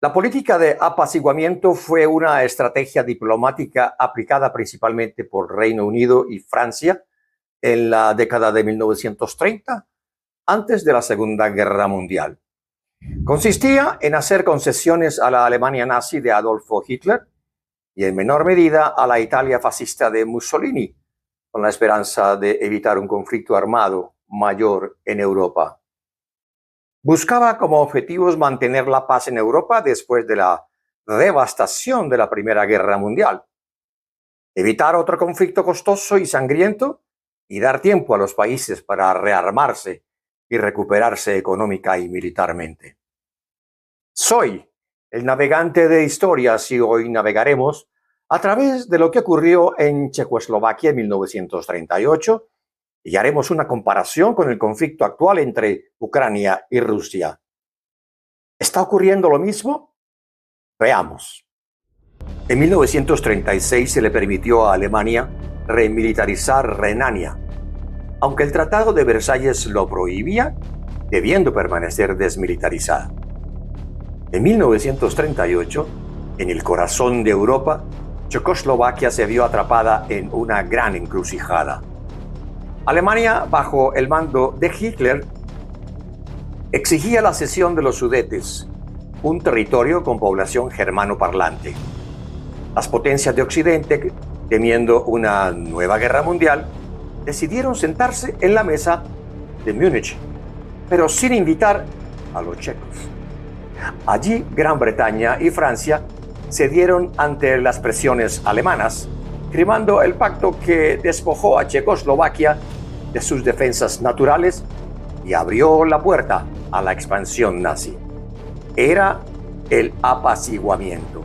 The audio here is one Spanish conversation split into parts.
La política de apaciguamiento fue una estrategia diplomática aplicada principalmente por Reino Unido y Francia en la década de 1930, antes de la Segunda Guerra Mundial. Consistía en hacer concesiones a la Alemania nazi de Adolfo Hitler y en menor medida a la Italia fascista de Mussolini, con la esperanza de evitar un conflicto armado mayor en Europa. Buscaba como objetivos mantener la paz en Europa después de la devastación de la Primera Guerra Mundial, evitar otro conflicto costoso y sangriento y dar tiempo a los países para rearmarse y recuperarse económica y militarmente. Soy el navegante de historias y hoy navegaremos a través de lo que ocurrió en Checoslovaquia en 1938 y haremos una comparación con el conflicto actual entre Ucrania y Rusia. ¿Está ocurriendo lo mismo? Veamos. En 1936 se le permitió a Alemania remilitarizar Renania. Aunque el Tratado de Versalles lo prohibía, debiendo permanecer desmilitarizada. En 1938, en el corazón de Europa, Checoslovaquia se vio atrapada en una gran encrucijada. Alemania, bajo el mando de Hitler, exigía la cesión de los Sudetes, un territorio con población germano-parlante. Las potencias de Occidente, temiendo una nueva guerra mundial, decidieron sentarse en la mesa de Múnich, pero sin invitar a los checos. Allí, Gran Bretaña y Francia cedieron ante las presiones alemanas, firmando el pacto que despojó a Checoslovaquia de sus defensas naturales y abrió la puerta a la expansión nazi. Era el apaciguamiento,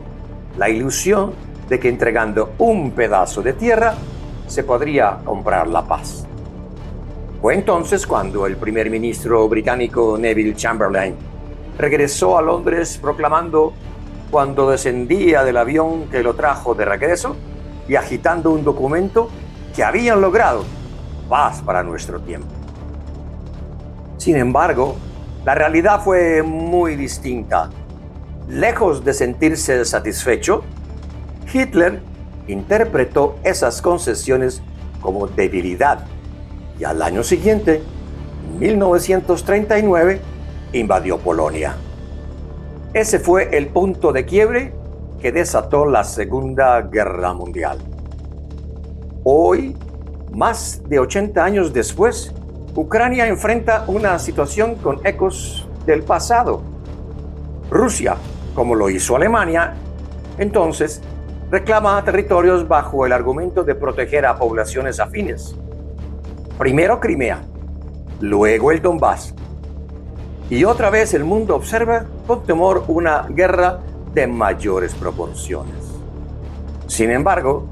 la ilusión de que entregando un pedazo de tierra se podría comprar la paz. Fue entonces cuando el primer ministro británico Neville Chamberlain regresó a Londres proclamando, cuando descendía del avión que lo trajo de regreso y agitando un documento, que habían logrado paz para nuestro tiempo. Sin embargo, la realidad fue muy distinta. Lejos de sentirse satisfecho, Hitler interpretó esas concesiones como debilidad y al año siguiente, en 1939, invadió Polonia. Ese fue el punto de quiebre que desató la Segunda Guerra Mundial. Hoy, más de 80 años después, Ucrania enfrenta una situación con ecos del pasado. Rusia, como lo hizo Alemania, entonces reclama territorios bajo el argumento de proteger a poblaciones afines. Primero Crimea, luego el Donbass. Y otra vez el mundo observa con temor una guerra de mayores proporciones. Sin embargo,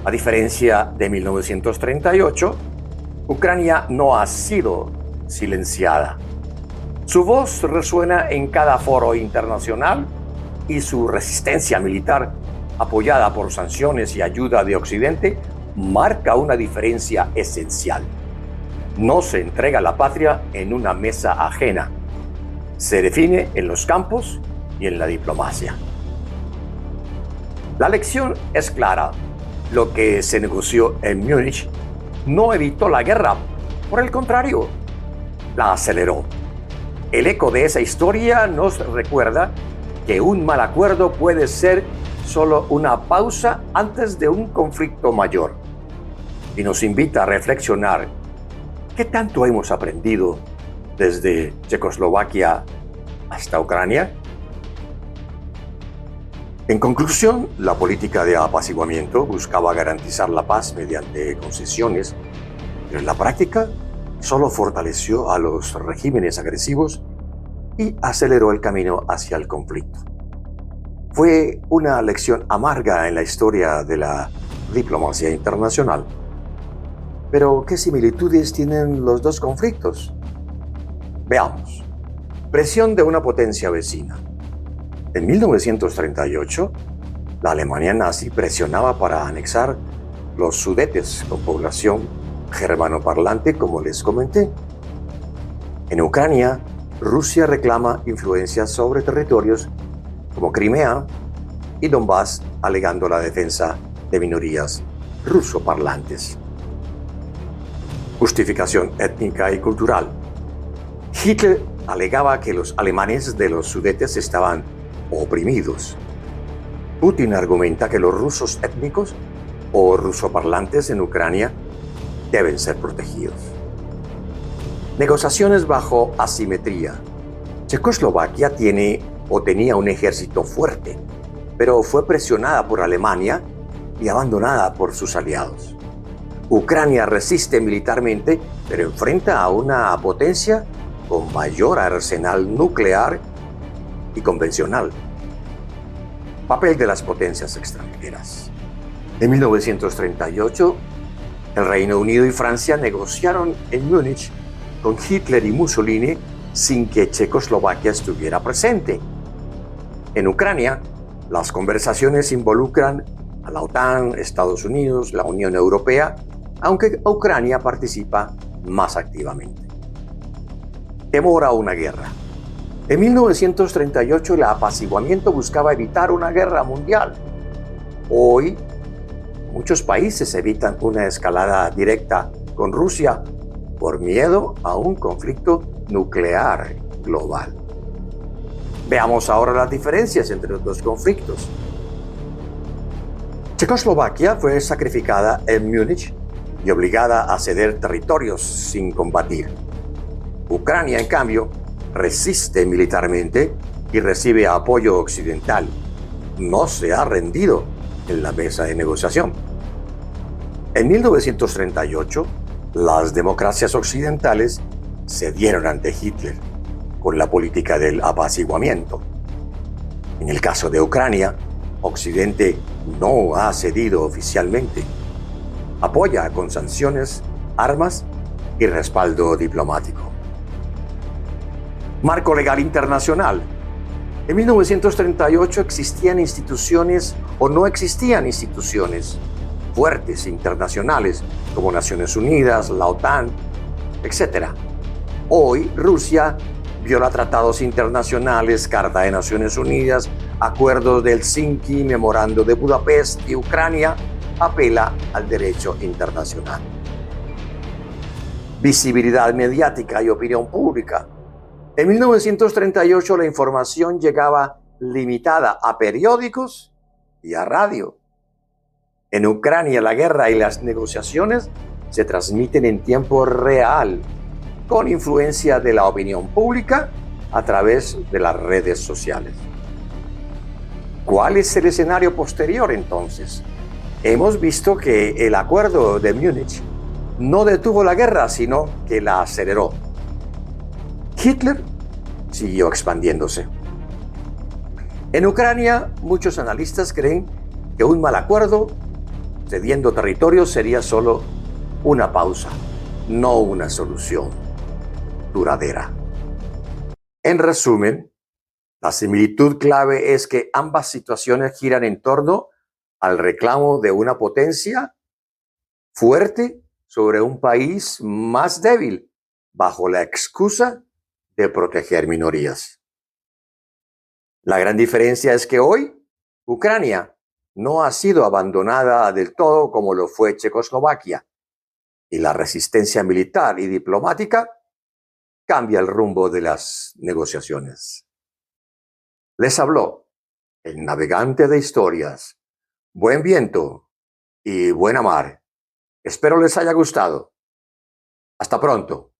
a diferencia de 1938, Ucrania no ha sido silenciada. Su voz resuena en cada foro internacional y su resistencia militar, apoyada por sanciones y ayuda de Occidente, marca una diferencia esencial. No se entrega la patria en una mesa ajena. Se define en los campos y en la diplomacia. La lección es clara. Lo que se negoció en Múnich no evitó la guerra, por el contrario, la aceleró. El eco de esa historia nos recuerda que un mal acuerdo puede ser solo una pausa antes de un conflicto mayor y nos invita a reflexionar qué tanto hemos aprendido desde Checoslovaquia hasta Ucrania. En conclusión, la política de apaciguamiento buscaba garantizar la paz mediante concesiones, pero en la práctica solo fortaleció a los regímenes agresivos y aceleró el camino hacia el conflicto. Fue una lección amarga en la historia de la diplomacia internacional. Pero, ¿qué similitudes tienen los dos conflictos? Veamos. Presión de una potencia vecina. En 1938, la Alemania nazi presionaba para anexar los Sudetes con población germanoparlante, como les comenté. En Ucrania, Rusia reclama influencia sobre territorios como Crimea y Donbass, alegando la defensa de minorías rusoparlantes. Justificación étnica y cultural. Hitler alegaba que los alemanes de los Sudetes estaban oprimidos. Putin argumenta que los rusos étnicos o rusoparlantes en Ucrania deben ser protegidos. Negociaciones bajo asimetría. Checoslovaquia tenía un ejército fuerte, pero fue presionada por Alemania y abandonada por sus aliados. Ucrania resiste militarmente, pero enfrenta a una potencia con mayor arsenal nuclear y convencional. Papel de las potencias extranjeras. En 1938, el Reino Unido y Francia negociaron en Múnich con Hitler y Mussolini sin que Checoslovaquia estuviera presente. En Ucrania, las conversaciones involucran a la OTAN, Estados Unidos, la Unión Europea, aunque Ucrania participa más activamente. Temor a una guerra. En 1938 el apaciguamiento buscaba evitar una guerra mundial. Hoy, muchos países evitan una escalada directa con Rusia por miedo a un conflicto nuclear global. Veamos ahora las diferencias entre los dos conflictos. Checoslovaquia fue sacrificada en Múnich y obligada a ceder territorios sin combatir. Ucrania, en cambio, resiste militarmente y recibe apoyo occidental. No se ha rendido en la mesa de negociación. En 1938, las democracias occidentales cedieron ante Hitler con la política del apaciguamiento. En el caso de Ucrania, Occidente no ha cedido oficialmente. Apoya con sanciones, armas y respaldo diplomático. Marco legal internacional. En 1938 existían instituciones o no existían instituciones fuertes internacionales como Naciones Unidas, la OTAN, etc. Hoy Rusia viola tratados internacionales, Carta de Naciones Unidas, acuerdos de Helsinki, Memorando de Budapest, y Ucrania apela al derecho internacional. Visibilidad mediática y opinión pública. En 1938 la información llegaba limitada a periódicos y a radio. En Ucrania la guerra y las negociaciones se transmiten en tiempo real, con influencia de la opinión pública a través de las redes sociales. ¿Cuál es el escenario posterior entonces? Hemos visto que el acuerdo de Múnich no detuvo la guerra, sino que la aceleró. Hitler siguió expandiéndose. En Ucrania, muchos analistas creen que un mal acuerdo, cediendo territorio, sería solo una pausa, no una solución duradera. En resumen, la similitud clave es que ambas situaciones giran en torno al reclamo de una potencia fuerte sobre un país más débil, bajo la excusa de proteger minorías. La gran diferencia es que hoy Ucrania no ha sido abandonada del todo como lo fue Checoslovaquia, y la resistencia militar y diplomática cambia el rumbo de las negociaciones. Les habló el navegante de historias. Buen viento y buena mar. Espero les haya gustado. Hasta pronto.